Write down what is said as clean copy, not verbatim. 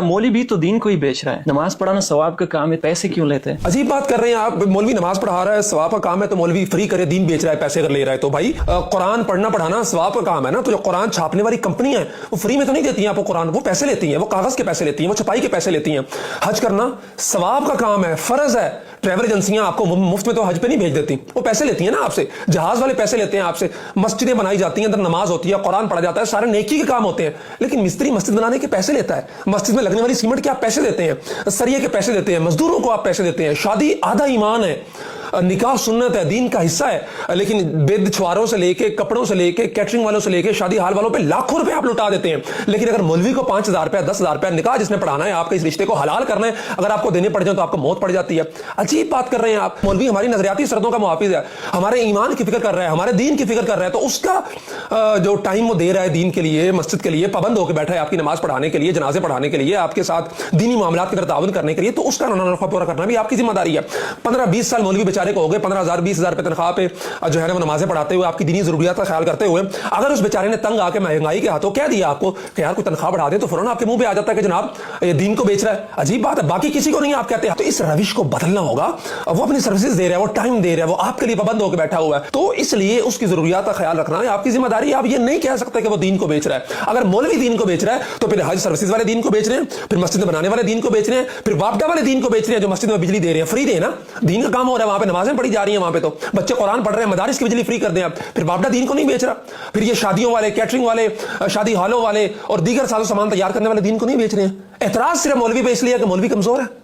मौलवी भी तो दीन को ही बेच रहा है। नमाज पढ़ाना सवाब का काम है, पैसे क्यों लेते हैं? अजीब बात कर रहे हैं आप। मौलवी नमाज पढ़ा रहा है, सवाब का काम है, तो मौलवी फ्री करे, दीन बेच रहा है, पैसे अगर ले रहा है तो भाई कुरान पढ़ना पढ़ाना सवाब का काम है ना। तो जो कुरान छापने वाली कंपनी है वो फ्री में तो नहीं देती है आपको कुरान, वो पैसे लेती है, वो कागज के पैसे लेती है, वो छपाई के पैसे लेती हैं। हज करना सवाब का काम है, फर्ज है। ट्रैवल एजेंसियां आपको मुफ्त में तो हज पे नहीं भेज देती, वो पैसे लेती हैं ना आपसे। जहाज वाले पैसे लेते हैं आपसे। मस्जिदें बनाई जाती हैं, अंदर नमाज होती है, कुरान पढ़ा जाता है, सारे नेकी के काम होते हैं। लेकिन मिस्त्री मस्जिद बनाने के पैसे लेता है, मस्जिद में लगने वाली सीमेंट के आप पैसे देते हैं, सरिये के पैसे देते हैं, मजदूरों को आप पैसे देते हैं। शादी आधा ईमान है, निकाह सुन्नत है, दीन का हिस्सा है। लेकिन बेद छुआरों से लेके, कपड़ों से लेके, कैटरिंग वालों से लेके, शादी हाल वालों पे लाखों रुपए आप लुटा देते हैं। लेकिन अगर मौलवी को 5,000 रुपया 10,000 रुपया निकाह जिसने पढ़ाना है, आपके इस रिश्ते को हलाल करना है, अगर आपको देने पड़ जाए तो आपको मौत पड़ जाती है। अजीब बात कर रहे हैं आप। मौलवी हमारी नजरियाती शर्तों का मुहाफिज है, हमारे ईमान की फिक्र कर रहा है, हमारे दीन की फिक्र कर रहा है, तो उसका जो टाइम वो दे रहा है दीन के लिए, मस्जिद के लिए, पाबंद होकर बैठा है आपकी नमाज पढ़ाने के लिए, जनाजे पढ़ाने के लिए, आपके साथ दीनी मामलात के अंदर ताउन करने के लिए, तो उसका नफा पूरा करना भी आपकी जिम्मेदारी है। 15-20 साल मौलवी बेचारे को हो गए, 15,000-20,000 रुपए तनख्वाह पे जो है ना वो नमाजें पढ़ाते हुए, आपकी दीनी जरूरियात का ख्याल करते हुए, अगर उस बेचारे ने तंग आके महंगाई के हाथों कह दिया आपको कि यार कोई तनख्वाह बढ़ा दे, तो फौरन आपके मुंह पे आ जाता है कि जनाब ये दीन को बेच रहा है। अजीब बात है, बाकी किसी को नहीं आप कहते। तो इस रविश को बदलना होगा। वो अपनी सर्विसेज दे रहा है, वो टाइम दे रहा है, वो आपके लिए पाबंद होकर बैठा हुआ है, तो इसलिए उसकी जरूरियात का ख्याल रखना है आपकी जिम्मेदारी। आप ये नहीं कह सकते कि वो दीन को बेच रहा है। अगर मौलवी दीन को बेच रहा है तो फिर हज सर्विसेज वाले दीन को बेच रहे हैं, फिर मस्जिद बनाने वाले दीन को बेच रहे हैं, फिर वापडा वाले दीन को बेच रहे हैं जो मस्जिद में बिजली दे रहे हैं। फ्री दे ना, दीन का काम हो रहा है, वहां पे नमाजें पढ़ी जा रही हैं, वहां पे तो बच्चे कुरान पढ़ रहे हैं, मदारिस की बिजली फ्री कर दें आप, फिर वापडा दीन को नहीं बेच रहा। फिर ये शादियों वाले, कैटरिंग वाले, शादी हॉलों वाले और दीगर साजो सामान तैयार करने वाले दीन को नहीं बेच रहे हैं। एतराज सिर्फ मौलवी पे इसलिए कि मौलवी कमजोर है।